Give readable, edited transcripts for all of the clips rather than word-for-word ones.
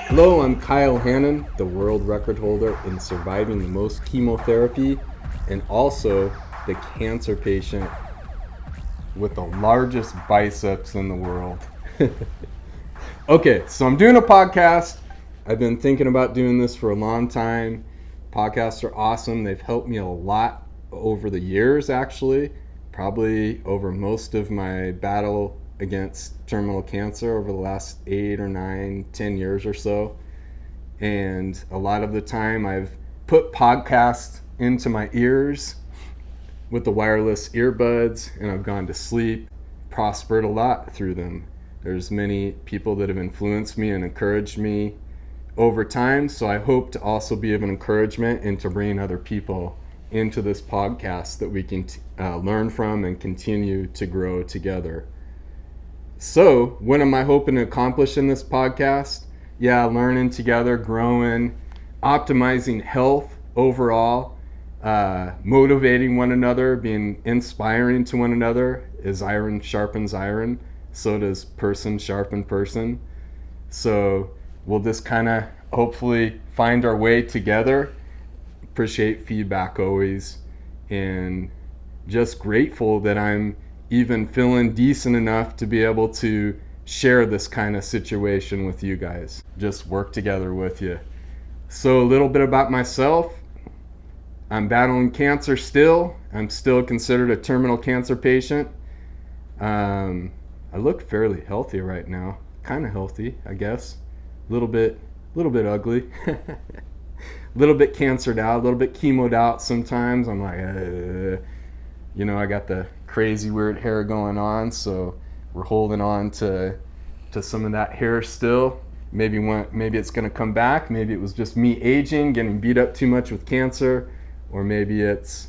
Hello, I'm Kyle Hanan, the world record holder in surviving the most chemotherapy and also the cancer patient with the largest biceps in the world. Okay, so I'm doing a podcast. I've been thinking about doing this for a long time. Podcasts are awesome. They've helped me a lot over the years, actually, probably over most of my battle against terminal cancer over the last 8 or 9, 10 years or so. And a lot of the time I've put podcasts into my ears with the wireless earbuds, and I've gone to sleep, prospered a lot through them. There's many people that have influenced me and encouraged me over time, so I hope to also be of an encouragement and to bring other people into this podcast that we can learn from and continue to grow together. So, what am I hoping to accomplish in this podcast? Learning together, growing, optimizing health overall, motivating one another, being inspiring to one another. As iron sharpens iron, so does person sharpen person. So we'll just kind of hopefully find our way together. Appreciate feedback always, and just grateful that I'm even feeling decent enough to be able to share this kind of situation with you guys. Just work together with you. So a little bit about myself. I'm battling cancer still. I'm still considered a terminal cancer patient. I look fairly healthy right now. Kind of healthy, I guess. A little bit ugly. A little bit cancered out, a little bit chemoed out sometimes. I'm like, I got the crazy weird hair going on, so we're holding on to some of that hair still. Maybe it's going to come back. Maybe it was just me aging, getting beat up too much with cancer, or maybe it's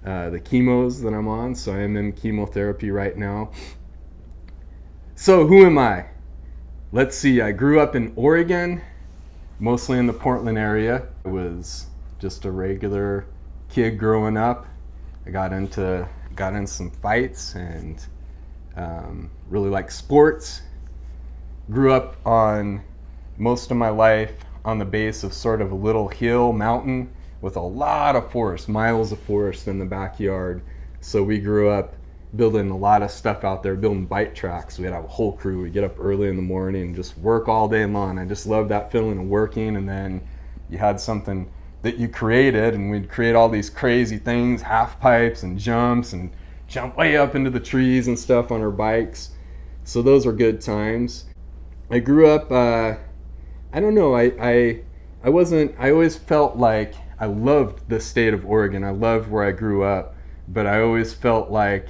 the chemos that I'm on. So I am in chemotherapy right now. So who am I? Let's see. I grew up in Oregon, mostly in the Portland area. I was just a regular kid growing up. I got in some fights and really like sports. Grew up on most of my life on the base of sort of a little hill mountain with a lot of forest, miles of forest in the backyard. So we grew up building a lot of stuff out there, building bike tracks. We had a whole crew. We'd get up early in the morning and just work all day long. I just loved that feeling of working, and then you had something that you created, and we'd create all these crazy things, half pipes and jumps, and jump way up into the trees and stuff on our bikes. So those were good times. I grew up, I always felt like I loved the state of Oregon. I loved where I grew up, but I always felt like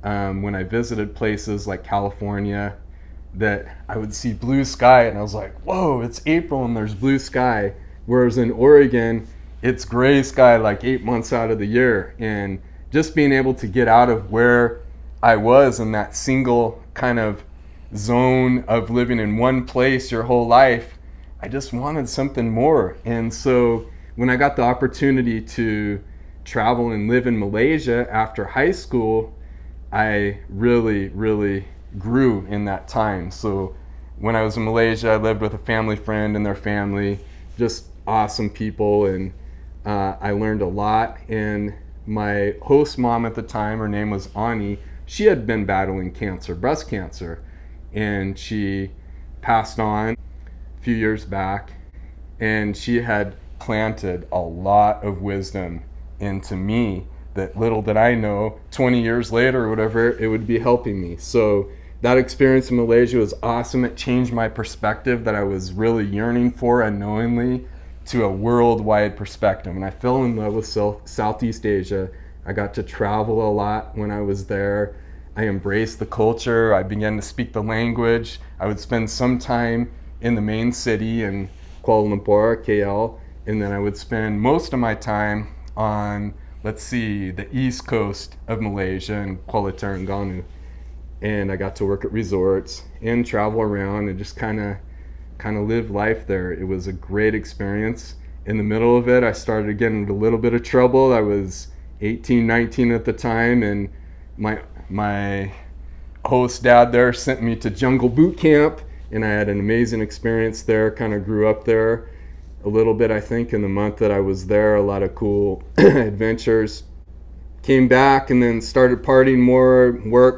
when I visited places like California that I would see blue sky, and I was like, whoa, it's April and there's blue sky. Whereas in Oregon, it's gray sky like 8 months out of the year. And just being able to get out of where I was in that single kind of zone of living in one place your whole life, I just wanted something more. And so when I got the opportunity to travel and live in Malaysia after high school, I really, really grew in that time. So when I was in Malaysia, I lived with a family friend and their family, just awesome people, and I learned a lot. And my host mom at the time, her name was Ani, she had been battling cancer, breast cancer, and she passed on a few years back, and she had planted a lot of wisdom into me that little did I know 20 years later or whatever, it would be helping me. So that experience in Malaysia was awesome. It changed my perspective that I was really yearning for unknowingly to a worldwide perspective. And I fell in love with Southeast Asia. I got to travel a lot when I was there. I embraced the culture. I began to speak the language. I would spend some time in the main city in Kuala Lumpur, KL, and then I would spend most of my time on, the east coast of Malaysia in Kuala Terengganu. And I got to work at resorts and travel around and just kind of live life there. It was a great experience. In the middle of it, I started getting into a little bit of trouble. I was 18, 19 at the time, and my host dad there sent me to jungle boot camp, and I had an amazing experience there. Kind of grew up there a little bit, I think, in the month that I was there. A lot of cool adventures. Came back and then started partying more,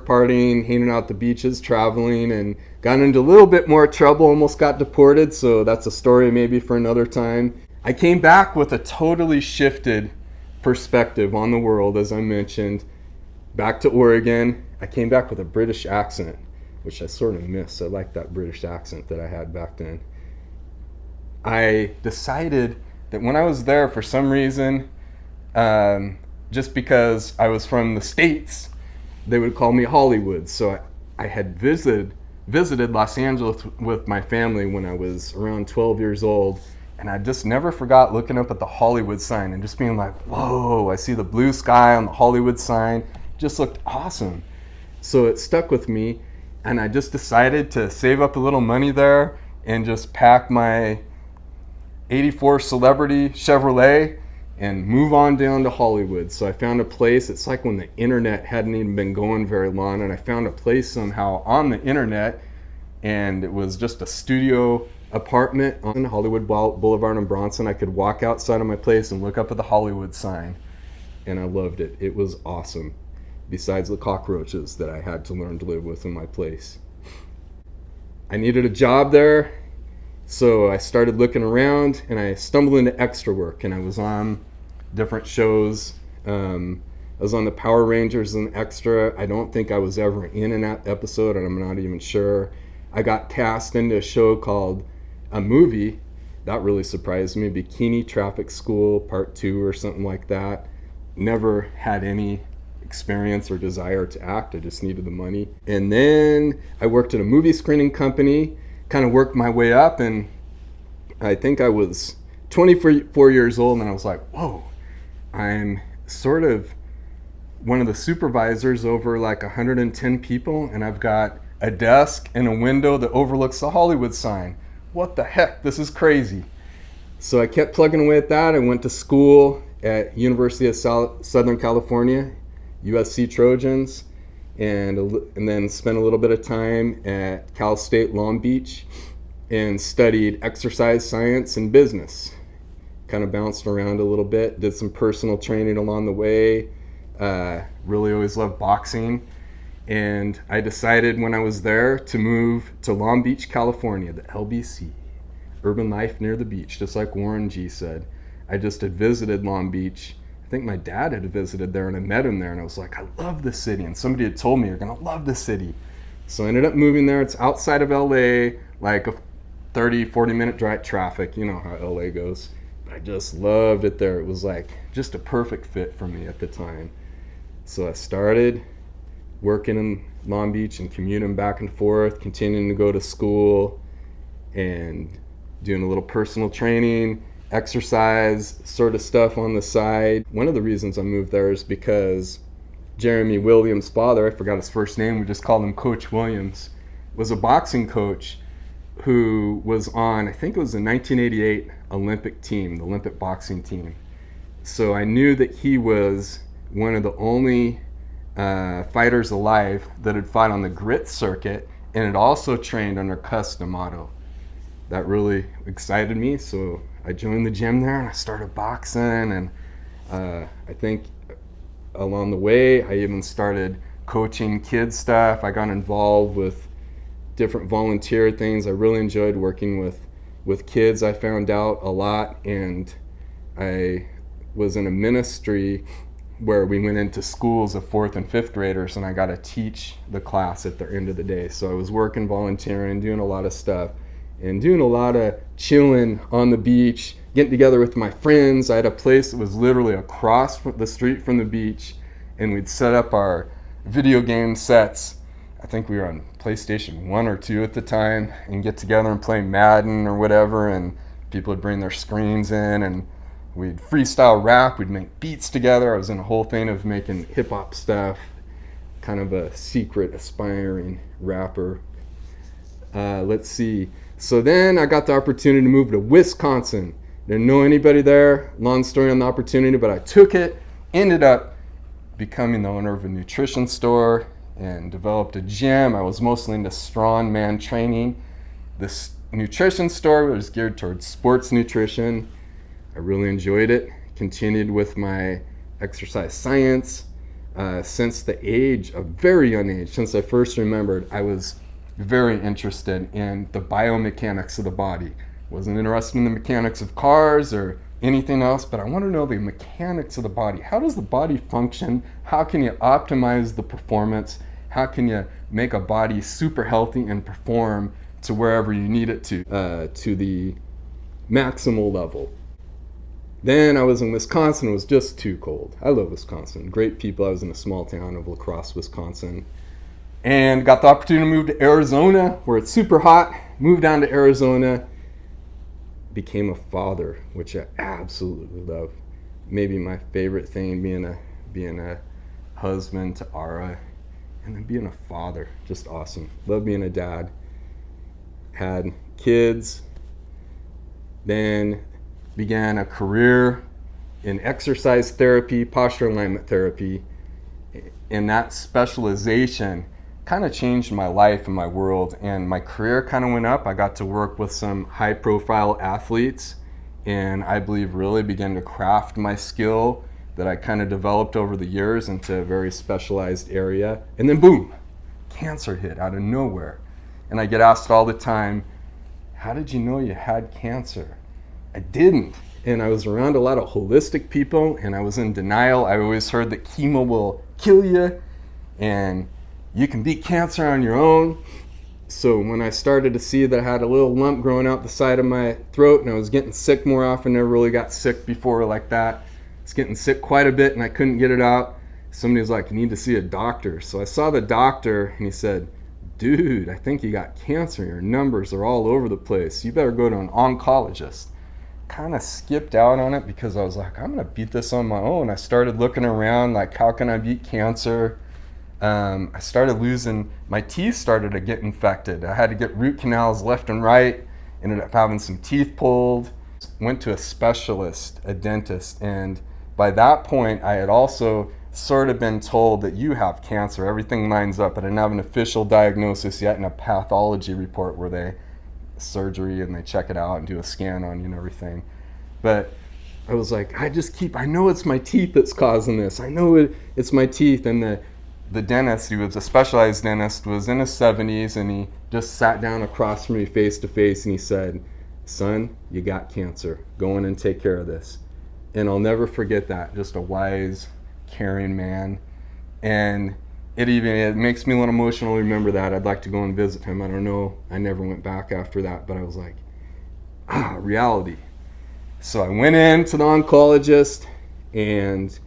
partying, hanging out the beaches, traveling, and got into a little bit more trouble, almost got deported, so that's a story maybe for another time. I came back with a totally shifted perspective on the world, as I mentioned. Back to Oregon, I came back with a British accent, which I sort of miss. I like that British accent that I had back then. I decided that when I was there, for some reason, just because I was from the States, they would call me Hollywood. So I had visited Los Angeles with my family when I was around 12 years old, and I just never forgot looking up at the Hollywood sign and just being like, whoa, I see the blue sky on the Hollywood sign. It just looked awesome. So it stuck with me, and I just decided to save up a little money there and just pack my 84 Celebrity Chevrolet and move on down to Hollywood. So I found a place. It's like when the internet hadn't even been going very long, and I found a place somehow on the internet, and it was just a studio apartment on Hollywood Boulevard in Bronson. I could walk outside of my place and look up at the Hollywood sign, and I loved it. It was awesome, besides the cockroaches that I had to learn to live with in my place. I needed a job there, so I started looking around, and I stumbled into extra work, and I was on different shows. I was on the Power Rangers and extra. I don't think I was ever in an episode, and I'm not even sure. I got cast into a show called a movie. That really surprised me. Bikini Traffic School Part 2 or something like that. Never had any experience or desire to act. I just needed the money. And then I worked at a movie screening company, kind of worked my way up, and I think I was 24 years old, and I was like, whoa, I'm sort of one of the supervisors over like 110 people, and I've got a desk and a window that overlooks the Hollywood sign. What the heck? This is crazy. So I kept plugging away at that. I went to school at University of Southern California, USC Trojans, and then spent a little bit of time at Cal State Long Beach and studied exercise science and business. Kind of bounced around a little bit, did some personal training along the way. Really always loved boxing. And I decided when I was there to move to Long Beach, California, the LBC, urban life near the beach, just like Warren G said. I just had visited Long Beach. I think my dad had visited there, and I met him there, and I was like, I love this city. And somebody had told me, you're gonna love this city. So I ended up moving there. It's outside of LA, like a 30-40 minute drive. Traffic, you know how LA goes. But I just loved it there. It was like just a perfect fit for me at the time. So I started working in Long Beach and commuting back and forth, continuing to go to school and doing a little personal training, exercise sort of stuff on the side. One of the reasons I moved there is because Jeremy Williams' father, I forgot his first name, we just called him Coach Williams, was a boxing coach who was on, I think it was the 1988 Olympic team, the Olympic boxing team. So I knew that he was one of the only fighters alive that had fought on the grit circuit and had also trained under Cus D'Amato. That really excited me, so I joined the gym there and I started boxing, and I think along the way I even started coaching kids stuff. I got involved with different volunteer things. I really enjoyed working with kids. I found out a lot, and I was in a ministry where we went into schools of 4th and 5th graders, and I got to teach the class at the end of the day. So I was working, volunteering, doing a lot of stuff, and doing a lot of chilling on the beach, getting together with my friends. I had a place that was literally across the street from the beach, and we'd set up our video game sets. I think we were on PlayStation 1 or 2 at the time, and get together and play Madden or whatever, and people would bring their screens in, and we'd freestyle rap, we'd make beats together. I was in a whole thing of making hip-hop stuff, kind of a secret, aspiring rapper. Let's see. So then I got the opportunity to move to Wisconsin. Didn't know anybody there. Long story on the opportunity, but I took it. Ended up becoming the owner of a nutrition store and developed a gym. I was mostly into strongman training. This nutrition store was geared towards sports nutrition. I really enjoyed it. Continued with my exercise science. Since the age, a very young age, since I first remembered, I was very interested in the biomechanics of the body. Wasn't interested in the mechanics of cars or anything else, but I want to know the mechanics of the body. How does the body function? How can you optimize the performance? How can you make a body super healthy and perform to wherever you need it to the maximal level? Then I was in Wisconsin. It was just too cold. I love Wisconsin. Great people. I was in a small town of La Crosse, Wisconsin. And got the opportunity to move to Arizona, where it's super hot. Moved down to Arizona. Became a father, which I absolutely love. Maybe my favorite thing, being a husband to Ara, and then being a father. Just awesome. Love being a dad. Had kids. Then began a career in exercise therapy, posture alignment therapy, and that specialization kind of changed my life and my world, and my career kind of went up. I got to work with some high-profile athletes, and I believe really began to craft my skill that I kind of developed over the years into a very specialized area. And then boom, cancer hit out of nowhere. And I get asked all the time, how did you know you had cancer? I didn't. And I was around a lot of holistic people, and I was in denial. I always heard that chemo will kill you, and you can beat cancer on your own. So when I started to see that I had a little lump growing out the side of my throat, and I was getting sick more often, never really got sick before like that. I was getting sick quite a bit, and I couldn't get it out. Somebody was like, you need to see a doctor. So I saw the doctor, and he said, dude, I think you got cancer. Your numbers are all over the place. You better go to an oncologist. Kind of skipped out on it because I was like, I'm gonna beat this on my own. I started looking around like, how can I beat cancer? I started losing, my teeth started to get infected. I had to get root canals left and right, ended up having some teeth pulled. Went to a specialist, a dentist, and by that point I had also sort of been told that you have cancer, everything lines up, but I didn't have an official diagnosis yet and a pathology report where they surgery and they check it out and do a scan on you and everything. But I was like, I know it's my teeth that's causing this. I know it's my teeth. And the dentist, he was a specialized dentist, was in his 70s, and he just sat down across from me face to face, and he said, son, you got cancer. Go in and take care of this. And I'll never forget that. Just a wise, caring man. And it makes me a little emotional to remember that. I'd like to go and visit him. I don't know. I never went back after that, but I was like, reality. So I went in to the oncologist, and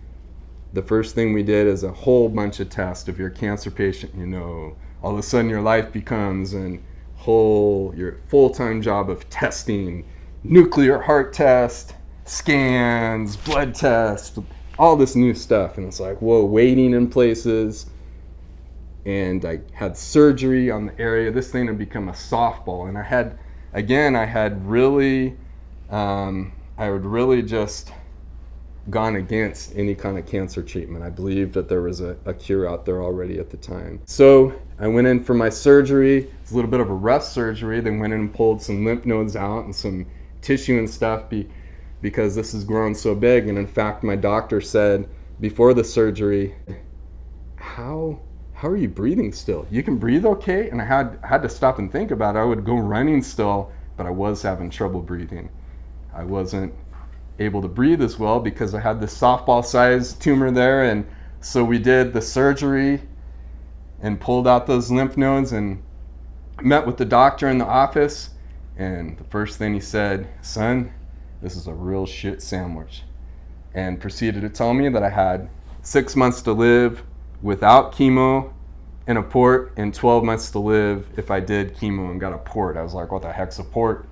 the first thing we did is a whole bunch of tests. If you're a cancer patient, all of a sudden your life becomes your full-time job of testing, nuclear heart test, scans, blood tests, all this new stuff. And it's like, whoa, waiting in places. And I had surgery on the area. This thing had become a softball. And I had really just gone against any kind of cancer treatment. I believed that there was a cure out there already at the time. So I went in for my surgery. It's a little bit of a rough surgery. Then went in and pulled some lymph nodes out and some tissue and stuff because this has grown so big. And in fact, my doctor said before the surgery, how are you breathing still? You can breathe okay? And I had to stop and think about it. I would go running still, but I was having trouble breathing. I wasn't able to breathe as well because I had this softball-sized tumor there. And so we did the surgery and pulled out those lymph nodes and met with the doctor in the office. And the first thing he said, son, this is a real shit sandwich. And proceeded to tell me that I had 6 months to live without chemo and a port, and 12 months to live if I did chemo and got a port. I was like, what the heck's a port?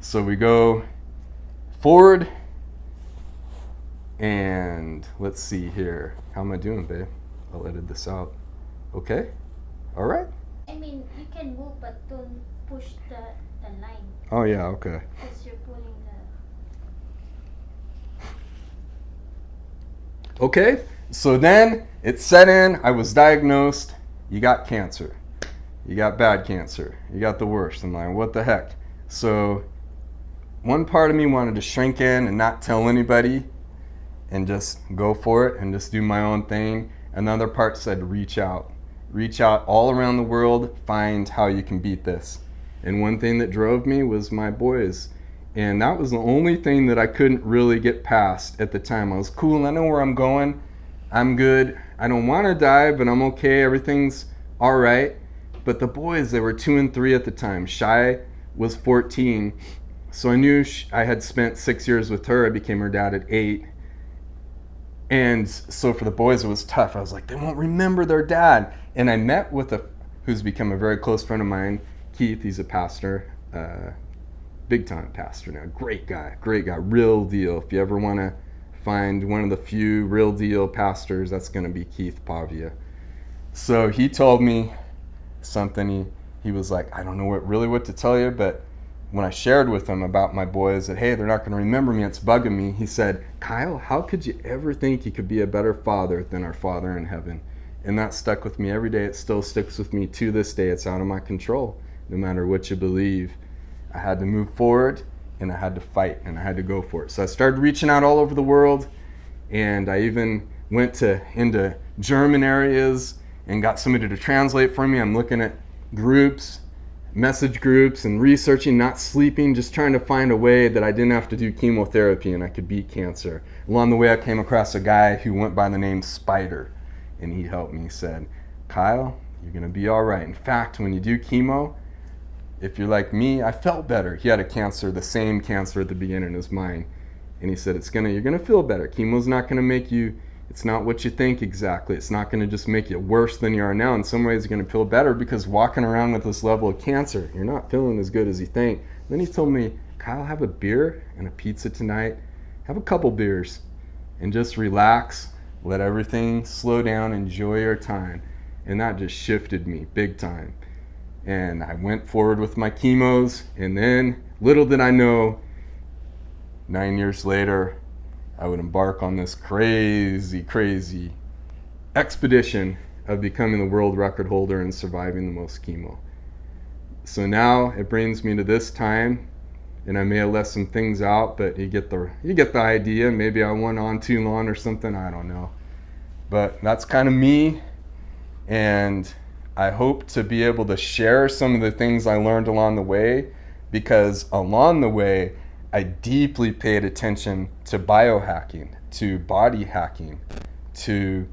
So we go forward, and let's see here. How am I doing, babe? I'll edit this out. Okay? All right? I mean, you can move, but don't push the line. Oh, yeah, okay. Because you're pulling the... Okay, So then it set in. I was diagnosed. You got cancer. You got bad cancer. You got the worst. I'm like, what the heck? So one part of me wanted to shrink in and not tell anybody and just go for it and just do my own thing. Another part said, reach out. Reach out all around the world. Find how you can beat this. And one thing that drove me was my boys. And that was the only thing that I couldn't really get past at the time. I was cool. I know where I'm going. I'm good. I don't want to die, but I'm okay. Everything's all right. But the boys, they were 2 and 3 at the time. Shai was 14. So I knew I had spent 6 years with her. I became her dad at 8. And so for the boys, it was tough. I was like, they won't remember their dad. And I met with who's become a very close friend of mine, Keith. He's a pastor, big time pastor now. Great guy, real deal. If you ever want to find one of the few real deal pastors, that's going to be Keith Pavia. So he told me something. He was like, I don't know what to tell you, but when I shared with him about my boys that, hey, they're not going to remember me, it's bugging me. He said, Kyle, how could you ever think you could be a better father than our Father in heaven? And that stuck with me every day. It still sticks with me to this day. It's out of my control. No matter what you believe, I had to move forward and I had to fight and I had to go for it. So I started reaching out all over the world, and I even went into German areas and got somebody to translate for me. I'm looking at groups, message groups, and researching, not sleeping, just trying to find a way that I didn't have to do chemotherapy and I could beat cancer. Along the way, I came across a guy who went by the name Spider, and he helped me. He said, Kyle, you're going to be all right. In fact, when you do chemo, if you're like me, I felt better. He had a cancer, the same cancer at the beginning as mine. And he said, you're going to feel better. Chemo's not going to make you, it's not what you think exactly. It's not going to just make you worse than you are now. In some ways, you're going to feel better, because walking around with this level of cancer, you're not feeling as good as you think. Then he told me, Kyle, have a beer and a pizza tonight. Have a couple beers and just relax. Let everything slow down. Enjoy your time. And that just shifted me big time. And I went forward with my chemos. And then, little did I know, 9 years later, I would embark on this crazy expedition of becoming the world record holder and surviving the most chemo. So now it brings me to this time, and I may have left some things out, but you get the idea. Maybe I went on too long or something, I don't know. But that's kind of me, and I hope to be able to share some of the things I learned along the way, because along the way, I deeply paid attention to biohacking, to body hacking, to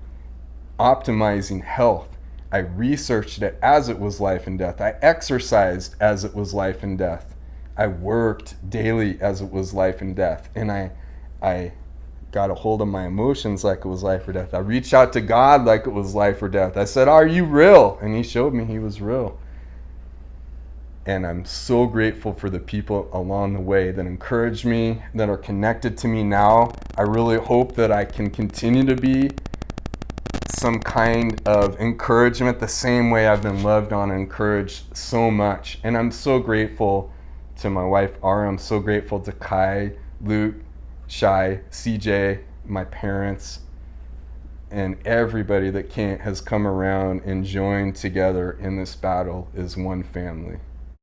optimizing health. I researched it as it was life and death. I exercised as it was life and death. I worked daily as it was life and death. And I got a hold of my emotions like it was life or death. I reached out to God like it was life or death. I said, are you real? And he showed me he was real. And I'm so grateful for the people along the way that encouraged me, that are connected to me now. I really hope that I can continue to be some kind of encouragement the same way I've been loved on and encouraged so much. And I'm so grateful to my wife, Ara. I'm so grateful to Kai, Luke, Shai, CJ, my parents, and everybody that has come around and joined together in this battle is one family.